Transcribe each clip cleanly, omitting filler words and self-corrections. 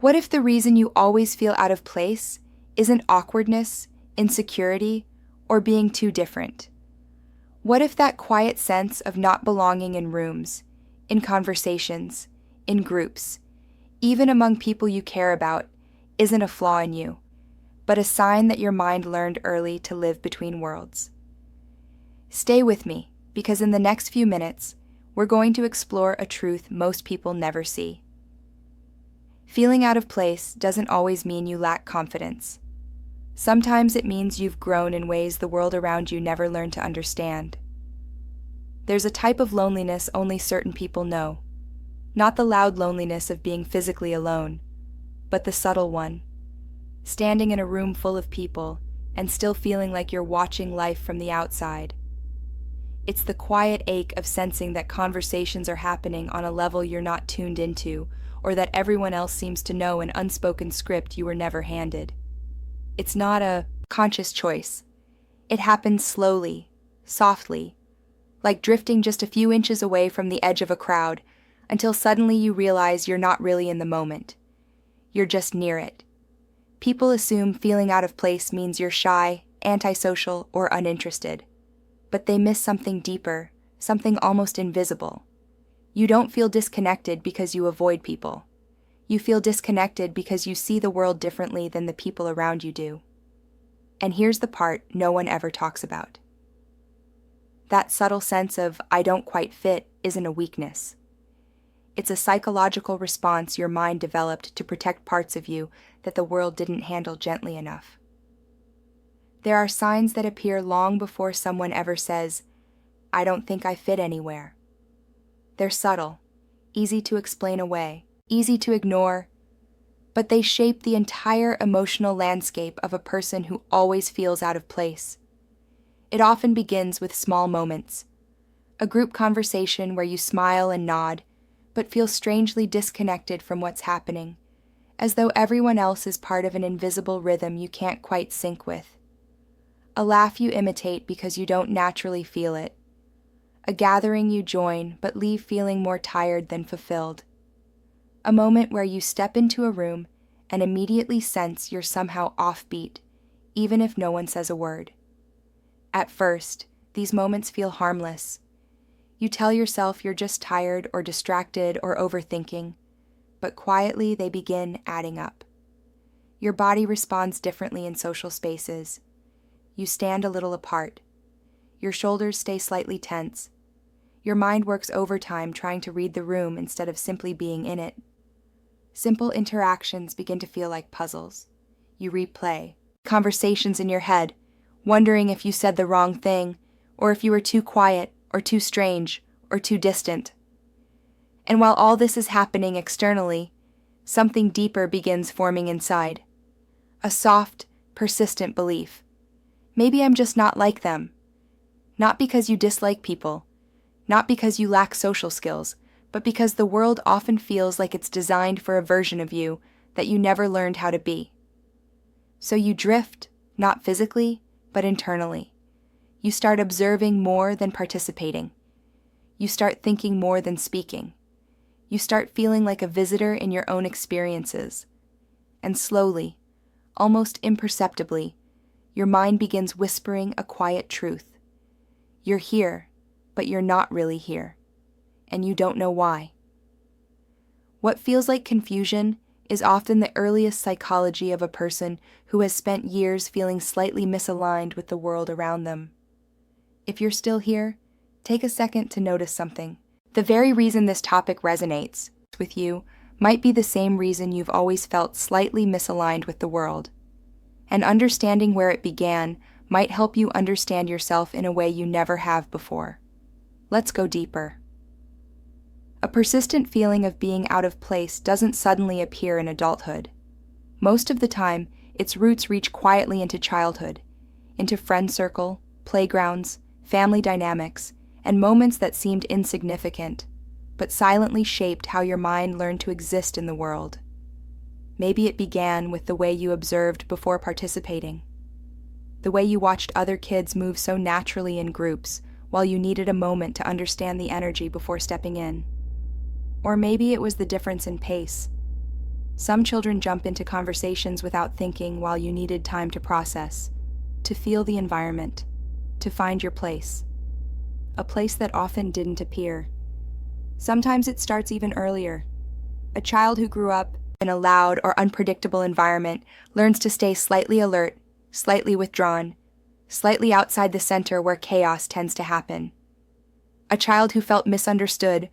What if the reason you always feel out of place isn't awkwardness, insecurity, or being too different? What if that quiet sense of not belonging in rooms, in conversations, in groups, even among people you care about, isn't a flaw in you, but a sign that your mind learned early to live between worlds? Stay with me, because in the next few minutes, we're going to explore a truth most people never see. Feeling out of place doesn't always mean you lack confidence. Sometimes it means you've grown in ways the world around you never learned to understand. There's a type of loneliness only certain people know. Not the loud loneliness of being physically alone, but the subtle one. Standing in a room full of people and still feeling like you're watching life from the outside. It's the quiet ache of sensing that conversations are happening on a level you're not tuned into, or that everyone else seems to know an unspoken script you were never handed. It's not a conscious choice. It happens slowly, softly, like drifting just a few inches away from the edge of a crowd, until suddenly you realize you're not really in the moment. You're just near it. People assume feeling out of place means you're shy, antisocial, or uninterested. But they miss something deeper, something almost invisible. You don't feel disconnected because you avoid people. You feel disconnected because you see the world differently than the people around you do. And here's the part no one ever talks about. That subtle sense of, I don't quite fit, isn't a weakness. It's a psychological response your mind developed to protect parts of you that the world didn't handle gently enough. There are signs that appear long before someone ever says, I don't think I fit anywhere. They're subtle, easy to explain away, easy to ignore, but they shape the entire emotional landscape of a person who always feels out of place. It often begins with small moments. A group conversation where you smile and nod, but feel strangely disconnected from what's happening, as though everyone else is part of an invisible rhythm you can't quite sync with. A laugh you imitate because you don't naturally feel it. A gathering you join but leave feeling more tired than fulfilled. A moment where you step into a room and immediately sense you're somehow offbeat, even if no one says a word. At first, these moments feel harmless. You tell yourself you're just tired or distracted or overthinking, but quietly they begin adding up. Your body responds differently in social spaces. You stand a little apart. Your shoulders stay slightly tense. Your mind works overtime trying to read the room instead of simply being in it. Simple interactions begin to feel like puzzles. You replay conversations in your head, wondering if you said the wrong thing, or if you were too quiet, or too strange, or too distant. And while all this is happening externally, something deeper begins forming inside. A soft, persistent belief. Maybe I'm just not like them. Not because you dislike people, not because you lack social skills, but because the world often feels like it's designed for a version of you that you never learned how to be. So you drift, not physically, but internally. You start observing more than participating. You start thinking more than speaking. You start feeling like a visitor in your own experiences. And slowly, almost imperceptibly, your mind begins whispering a quiet truth. You're here, but you're not really here, and you don't know why. What feels like confusion is often the earliest psychology of a person who has spent years feeling slightly misaligned with the world around them. If you're still here, take a second to notice something. The very reason this topic resonates with you might be the same reason you've always felt slightly misaligned with the world. And understanding where it began might help you understand yourself in a way you never have before. Let's go deeper. A persistent feeling of being out of place doesn't suddenly appear in adulthood. Most of the time, its roots reach quietly into childhood, into friend circle, playgrounds, family dynamics, and moments that seemed insignificant, but silently shaped how your mind learned to exist in the world. Maybe it began with the way you observed before participating, the way you watched other kids move so naturally in groups while you needed a moment to understand the energy before stepping in. Or maybe it was the difference in pace. Some children jump into conversations without thinking while you needed time to process, to feel the environment, to find your place. A place that often didn't appear. Sometimes it starts even earlier. A child who grew up in a loud or unpredictable environment learns to stay slightly alert, slightly withdrawn, slightly outside the center where chaos tends to happen. A child who felt misunderstood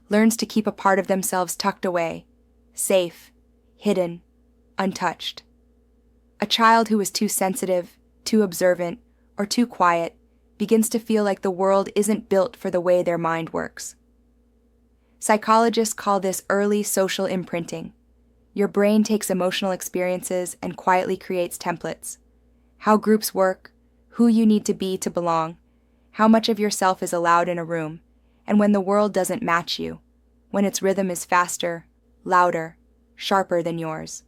learns to keep a part of themselves tucked away, safe, hidden, untouched. A child who is too sensitive, too observant, or too quiet begins to feel like the world isn't built for the way their mind works. Psychologists call this early social imprinting. Your brain takes emotional experiences and quietly creates templates. How groups work, who you need to be to belong, how much of yourself is allowed in a room, and when the world doesn't match you, when its rhythm is faster, louder, sharper than yours.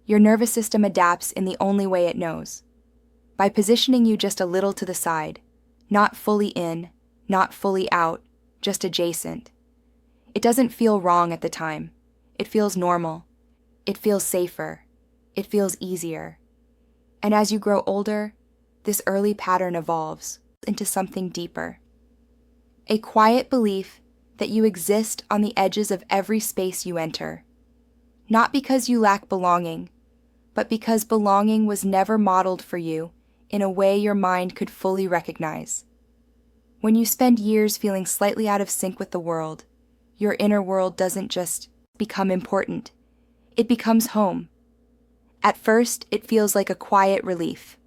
Your nervous system adapts in the only way it knows, by positioning you just a little to the side, not fully in, not fully out, just adjacent. It doesn't feel wrong at the time. It feels normal. It feels safer. It feels easier. And as you grow older, this early pattern evolves into something deeper. A quiet belief that you exist on the edges of every space you enter. Not because you lack belonging, but because belonging was never modeled for you in a way your mind could fully recognize. When you spend years feeling slightly out of sync with the world, your inner world doesn't just become important. It becomes home. At first, it feels like a quiet relief.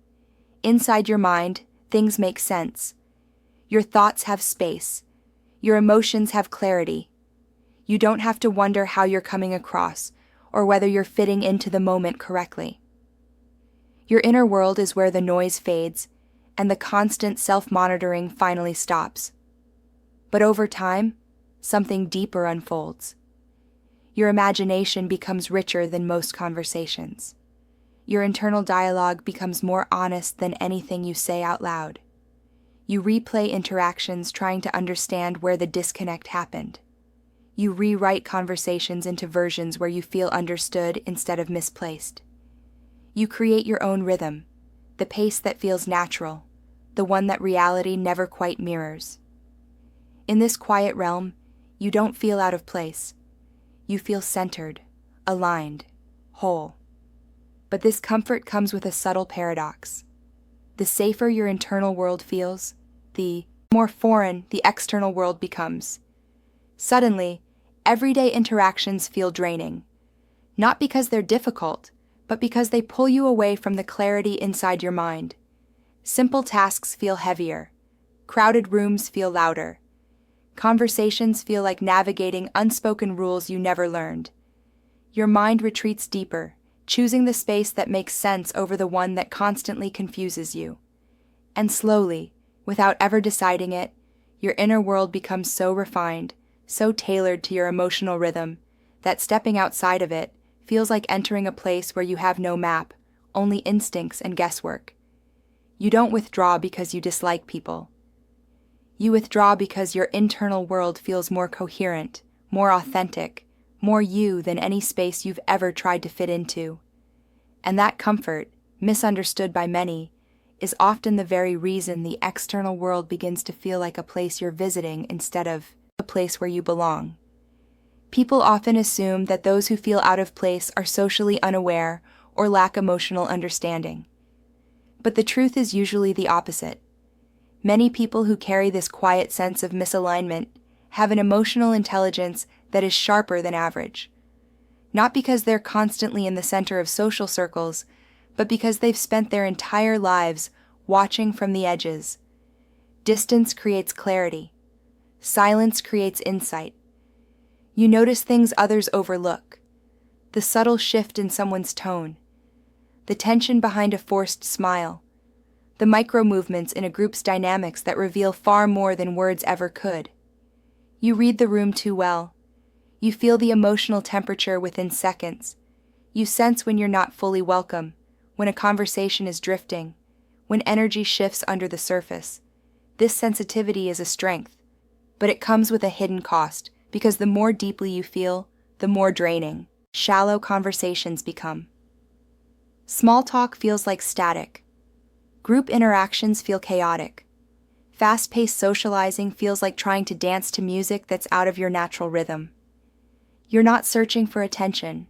Inside your mind, things make sense. Your thoughts have space. Your emotions have clarity. You don't have to wonder how you're coming across or whether you're fitting into the moment correctly. Your inner world is where the noise fades and the constant self-monitoring finally stops. But over time, something deeper unfolds. Your imagination becomes richer than most conversations. Your internal dialogue becomes more honest than anything you say out loud. You replay interactions trying to understand where the disconnect happened. You rewrite conversations into versions where you feel understood instead of misplaced. You create your own rhythm, the pace that feels natural, the one that reality never quite mirrors. In this quiet realm, you don't feel out of place. You feel centered, aligned, whole. But this comfort comes with a subtle paradox. The safer your internal world feels, the more foreign the external world becomes. Suddenly, everyday interactions feel draining. Not because they're difficult, but because they pull you away from the clarity inside your mind. Simple tasks feel heavier. Crowded rooms feel louder. Conversations feel like navigating unspoken rules you never learned. Your mind retreats deeper, choosing the space that makes sense over the one that constantly confuses you. And slowly, without ever deciding it, your inner world becomes so refined, so tailored to your emotional rhythm, that stepping outside of it feels like entering a place where you have no map, only instincts and guesswork. You don't withdraw because you dislike people. You withdraw because your internal world feels more coherent, more authentic, more you than any space you've ever tried to fit into. And that comfort, misunderstood by many, is often the very reason the external world begins to feel like a place you're visiting instead of a place where you belong. People often assume that those who feel out of place are socially unaware or lack emotional understanding. But the truth is usually the opposite. Many people who carry this quiet sense of misalignment have an emotional intelligence that is sharper than average. Not because they're constantly in the center of social circles, but because they've spent their entire lives watching from the edges. Distance creates clarity. Silence creates insight. You notice things others overlook. The subtle shift in someone's tone. The tension behind a forced smile. The micro-movements in a group's dynamics that reveal far more than words ever could. You read the room too well. You feel the emotional temperature within seconds. You sense when you're not fully welcome, when a conversation is drifting, when energy shifts under the surface. This sensitivity is a strength, but it comes with a hidden cost, because the more deeply you feel, the more draining. shallow conversations become. Small talk feels like static. Group interactions feel chaotic. Fast-paced socializing feels like trying to dance to music that's out of your natural rhythm. You're not searching for attention.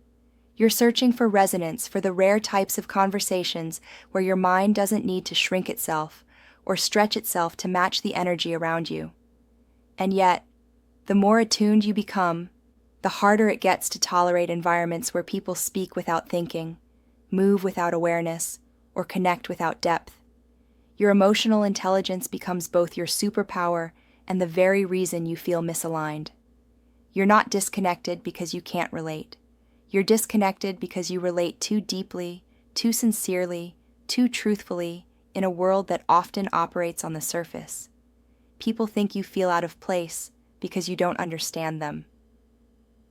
You're searching for resonance, for the rare types of conversations where your mind doesn't need to shrink itself or stretch itself to match the energy around you. And yet, the more attuned you become, the harder it gets to tolerate environments where people speak without thinking, move without awareness, or connect without depth. Your emotional intelligence becomes both your superpower and the very reason you feel misaligned. You're not disconnected because you can't relate. You're disconnected because you relate too deeply, too sincerely, too truthfully in a world that often operates on the surface. People think you feel out of place because you don't understand them.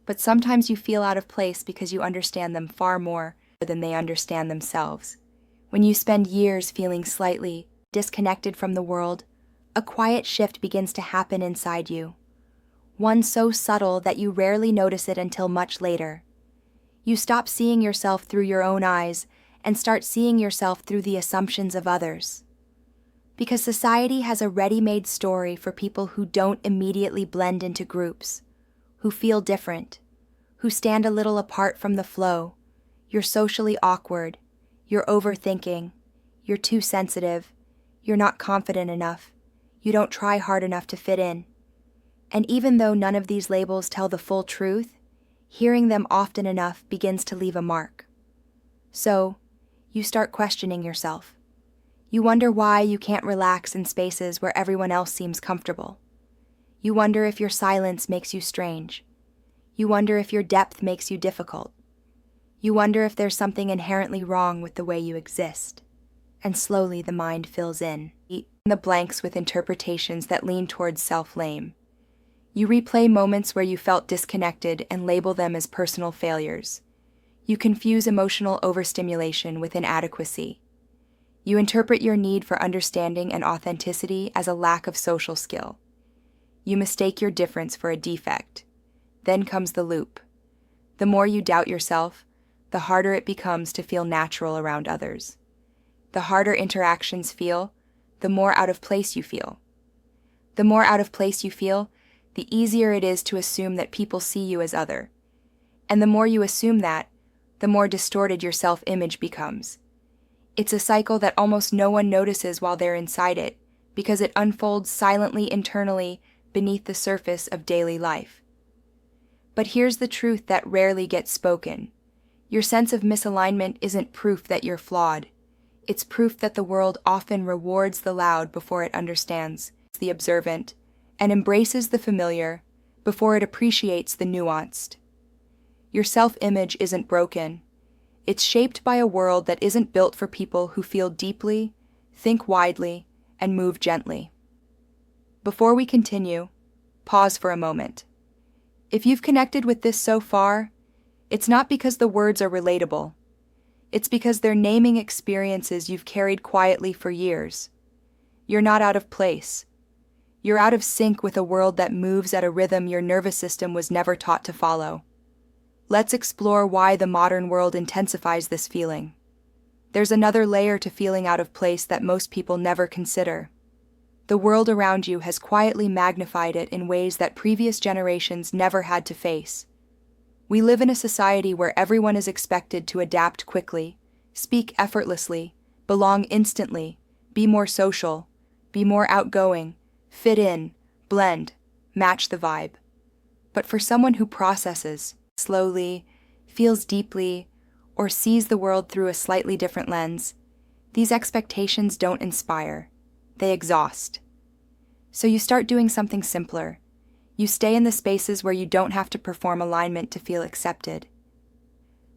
But sometimes you feel out of place because you understand them far more than they understand themselves. When you spend years feeling slightly disconnected from the world, a quiet shift begins to happen inside you. One so subtle that you rarely notice it until much later. You stop seeing yourself through your own eyes and start seeing yourself through the assumptions of others. Because society has a ready-made story for people who don't immediately blend into groups, who feel different, who stand a little apart from the flow. You're socially awkward, you're overthinking, you're too sensitive, you're not confident enough, you don't try hard enough to fit in. And even though none of these labels tell the full truth, hearing them often enough begins to leave a mark. So, you start questioning yourself. You wonder why you can't relax in spaces where everyone else seems comfortable. You wonder if your silence makes you strange. You wonder if your depth makes you difficult. You wonder if there's something inherently wrong with the way you exist. And slowly the mind fills in the blanks with interpretations that lean towards self-blame. You replay moments where you felt disconnected and label them as personal failures. You confuse emotional overstimulation with inadequacy. You interpret your need for understanding and authenticity as a lack of social skill. You mistake your difference for a defect. Then comes the loop. The more you doubt yourself, the harder it becomes to feel natural around others. The harder interactions feel, the more out of place you feel. The more out of place you feel, the easier it is to assume that people see you as other. And the more you assume that, the more distorted your self-image becomes. It's a cycle that almost no one notices while they're inside it, because it unfolds silently internally beneath the surface of daily life. But here's the truth that rarely gets spoken. Your sense of misalignment isn't proof that you're flawed. It's proof that the world often rewards the loud before it understands the observant, and embraces the familiar before it appreciates the nuanced. Your self-image isn't broken. It's shaped by a world that isn't built for people who feel deeply, think widely, and move gently. Before we continue, pause for a moment. If you've connected with this so far, it's not because the words are relatable. It's because they're naming experiences you've carried quietly for years. You're not out of place. You're out of sync with a world that moves at a rhythm your nervous system was never taught to follow. Let's explore why the modern world intensifies this feeling. There's another layer to feeling out of place that most people never consider. The world around you has quietly magnified it in ways that previous generations never had to face. We live in a society where everyone is expected to adapt quickly, speak effortlessly, belong instantly, be more social, be more outgoing, fit in, blend, match the vibe. But for someone who processes slowly, feels deeply, or sees the world through a slightly different lens, these expectations don't inspire, they exhaust. So you start doing something simpler. You stay in the spaces where you don't have to perform alignment to feel accepted.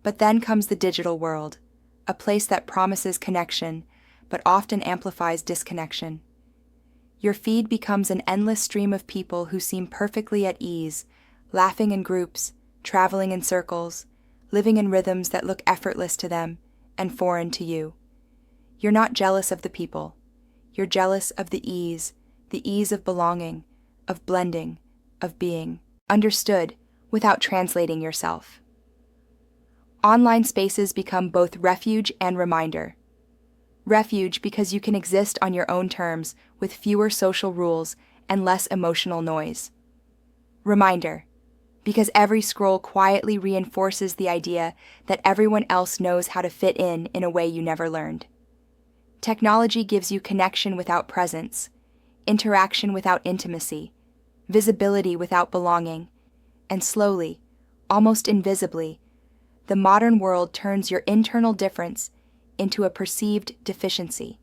But then comes the digital world, a place that promises connection, but often amplifies disconnection. Your feed becomes an endless stream of people who seem perfectly at ease, laughing in groups, traveling in circles, living in rhythms that look effortless to them and foreign to you. You're not jealous of the people. You're jealous of the ease of belonging, of blending, of being understood without translating yourself. Online spaces become both refuge and reminder. Refuge because you can exist on your own terms with fewer social rules and less emotional noise. Reminder, because every scroll quietly reinforces the idea that everyone else knows how to fit in a way you never learned. Technology gives you connection without presence, interaction without intimacy, visibility without belonging, and slowly, almost invisibly, the modern world turns your internal difference into a perceived deficiency.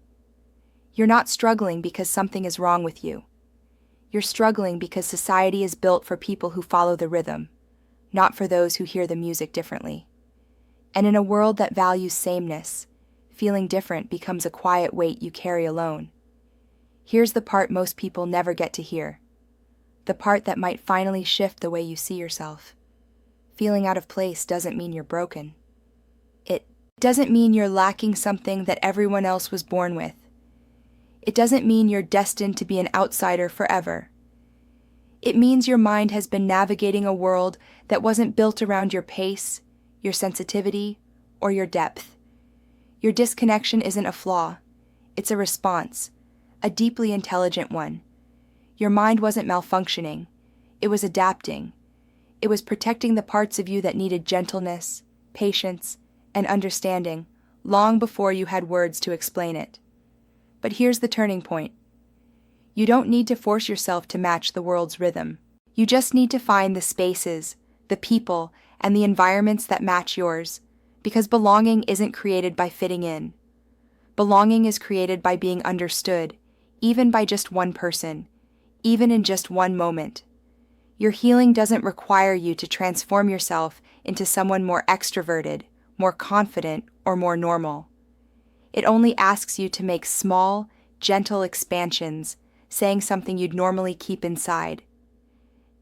You're not struggling because something is wrong with you. You're struggling because society is built for people who follow the rhythm, not for those who hear the music differently. And in a world that values sameness, feeling different becomes a quiet weight you carry alone. Here's the part most people never get to hear. The part that might finally shift the way you see yourself. Feeling out of place doesn't mean you're broken. It doesn't mean you're lacking something that everyone else was born with. It doesn't mean you're destined to be an outsider forever. It means your mind has been navigating a world that wasn't built around your pace, your sensitivity, or your depth. Your disconnection isn't a flaw. It's a response, a deeply intelligent one. Your mind wasn't malfunctioning. It was adapting. It was protecting the parts of you that needed gentleness, patience, and understanding long before you had words to explain it. But here's the turning point. You don't need to force yourself to match the world's rhythm. You just need to find the spaces, the people, and the environments that match yours, because belonging isn't created by fitting in. Belonging is created by being understood, even by just one person, even in just one moment. Your healing doesn't require you to transform yourself into someone more extroverted, more confident, or more normal. It only asks you to make small, gentle expansions, saying something you'd normally keep inside.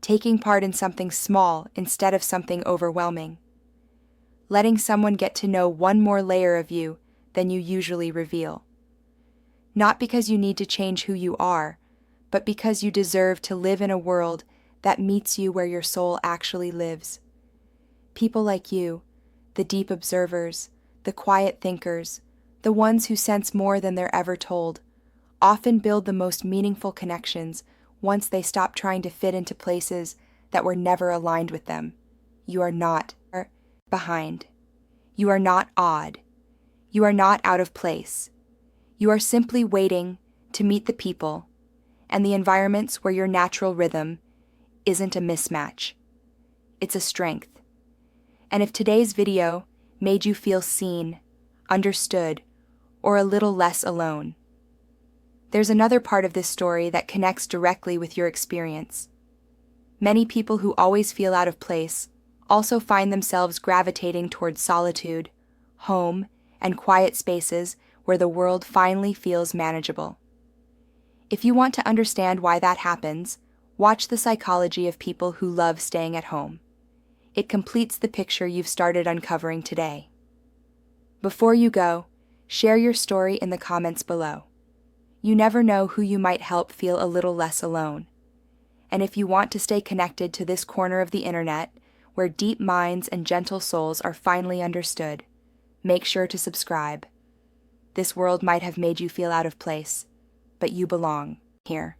Taking part in something small instead of something overwhelming. Letting someone get to know one more layer of you than you usually reveal. Not because you need to change who you are, but because you deserve to live in a world that meets you where your soul actually lives. People like you, the deep observers, the quiet thinkers, the ones who sense more than they're ever told, often build the most meaningful connections once they stop trying to fit into places that were never aligned with them. You are not behind. You are not odd. You are not out of place. You are simply waiting to meet the people and the environments where your natural rhythm isn't a mismatch. It's a strength. And if today's video made you feel seen, understood, or a little less alone, there's another part of this story that connects directly with your experience. Many people who always feel out of place also find themselves gravitating towards solitude, home, and quiet spaces where the world finally feels manageable. If you want to understand why that happens, watch the psychology of people who love staying at home. It completes the picture you've started uncovering today. Before you go, share your story in the comments below. You never know who you might help feel a little less alone. And if you want to stay connected to this corner of the internet, where deep minds and gentle souls are finally understood, make sure to subscribe. This world might have made you feel out of place, but you belong here.